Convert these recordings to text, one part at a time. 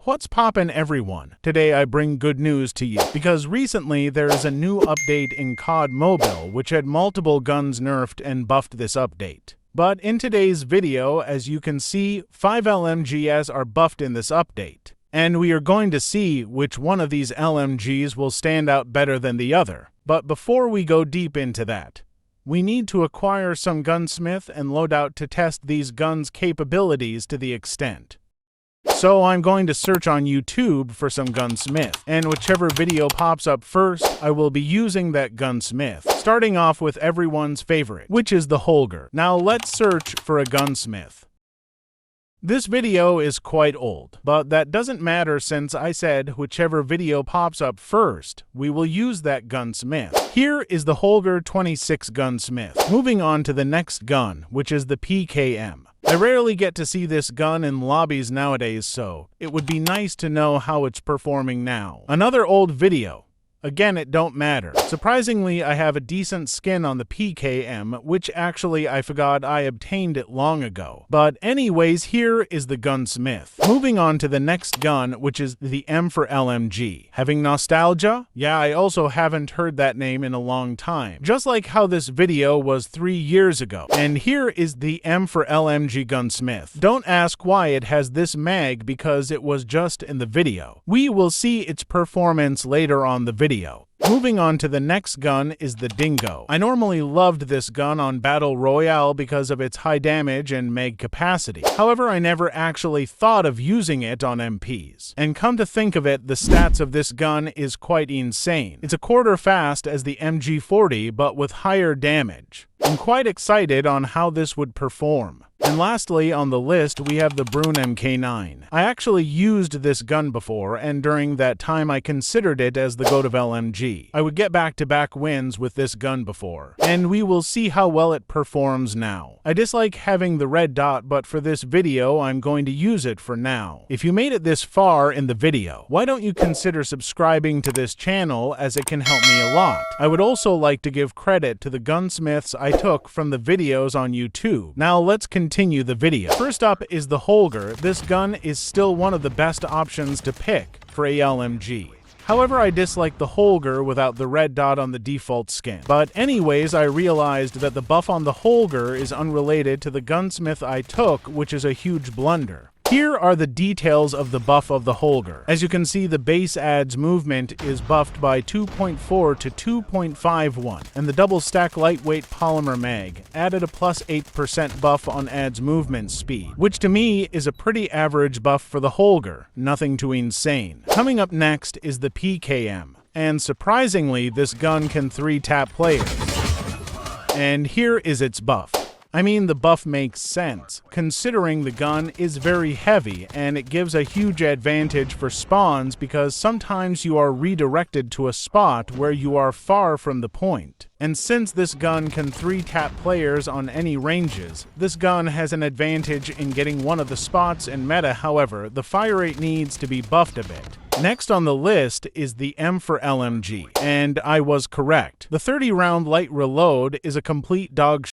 What's poppin', everyone? Today I bring good news to you, because recently there is a new update in COD Mobile which had multiple guns nerfed and buffed this update. But in today's video, as you can see, 5 LMGs are buffed in this update. And we are going to see which one of these LMGs will stand out better than the other. But before we go deep into that, we need to acquire some gunsmith and loadout to test these guns' capabilities to the extent. So I'm going to search on YouTube for some gunsmith, and whichever video pops up first, I will be using that gunsmith, starting off with everyone's favorite, which is the Holger. Now let's search for a gunsmith. This video is quite old, but that doesn't matter since I said whichever video pops up first, we will use that gunsmith. Here is the Holger 26 gunsmith. Moving on to the next gun, which is the PKM. I rarely get to see this gun in lobbies nowadays, so it would be nice to know how it's performing now. Another old video. Again, it don't matter. Surprisingly, I have a decent skin on the PKM, which actually I forgot I obtained it long ago. But anyways, here is the gunsmith. Moving on to the next gun, which is the M for LMG. Having nostalgia? Yeah, I also haven't heard that name in a long time. Just like how this video was 3 years ago. And here is the M for LMG gunsmith. Don't ask why it has this mag because it was just in the video. We will see its performance later on the video. Moving on to the next gun is the Dingo. I normally loved this gun on Battle Royale because of its high damage and mag capacity. However, I never actually thought of using it on MPs. And come to think of it, the stats of this gun is quite insane. It's a quarter fast as the MG40, but with higher damage. I'm quite excited on how this would perform. And lastly on the list, we have the Bruen MK9. I actually used this gun before, and during that time I considered it as the GOAT of LMG. I would get back-to-back wins with this gun before, and we will see how well it performs now. I dislike having the red dot, but for this video I'm going to use it for now. If you made it this far in the video, why don't you consider subscribing to this channel, as it can help me a lot. I would also like to give credit to the gunsmiths I took from the videos on YouTube. Now let's continue the video. First up is the Holger. This gun is still one of the best options to pick for a LMG. However, I dislike the Holger without the red dot on the default skin. But anyways, I realized that the buff on the Holger is unrelated to the gunsmith I took, which is a huge blunder. Here are the details of the buff of the Holger. As you can see, the base adds movement is buffed by 2.4 to 2.51, and the double stack lightweight polymer mag added a plus 8% buff on adds movement speed, which to me is a pretty average buff for the Holger, nothing too insane. Coming up next is the PKM, and surprisingly, this gun can 3-tap players. And here is its buff. I mean, the buff makes sense, considering the gun is very heavy and it gives a huge advantage for spawns because sometimes you are redirected to a spot where you are far from the point. And since this gun can 3-tap players on any ranges, this gun has an advantage in getting one of the spots in meta. However, the fire rate needs to be buffed a bit. Next on the list is the M for LMG, and I was correct. The 30-round light reload is a complete dog shit.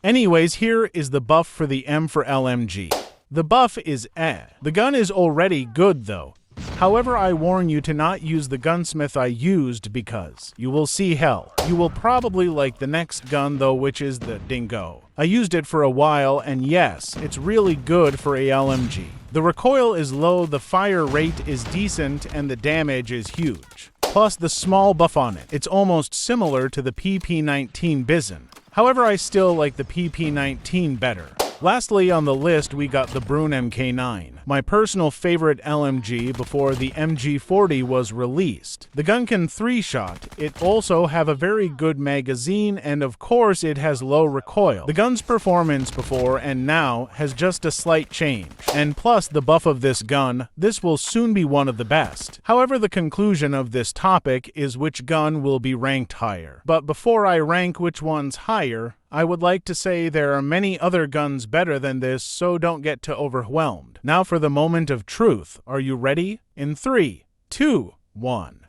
Anyways, here is the buff for the M for LMG. The buff is eh. The gun is already good though. However, I warn you to not use the gunsmith I used because you will see hell. You will probably like the next gun though, which is the Dingo. I used it for a while, and yes, it's really good for a LMG. The recoil is low, the fire rate is decent, and the damage is huge. Plus the small buff on it. It's almost similar to the PP19 Bison. However, I still like the PP19 better. Lastly on the list, we got the Bruen MK9, my personal favorite LMG before the MG40 was released. The gun can 3-shot, it also have a very good magazine, and of course it has low recoil. The gun's performance before and now has just a slight change. And plus the buff of this gun, this will soon be one of the best. However, the conclusion of this topic is which gun will be ranked higher. But before I rank which one's higher, I would like to say there are many other guns better than this, so don't get too overwhelmed. Now for the moment of truth. Are you ready? In 3, 2, 1.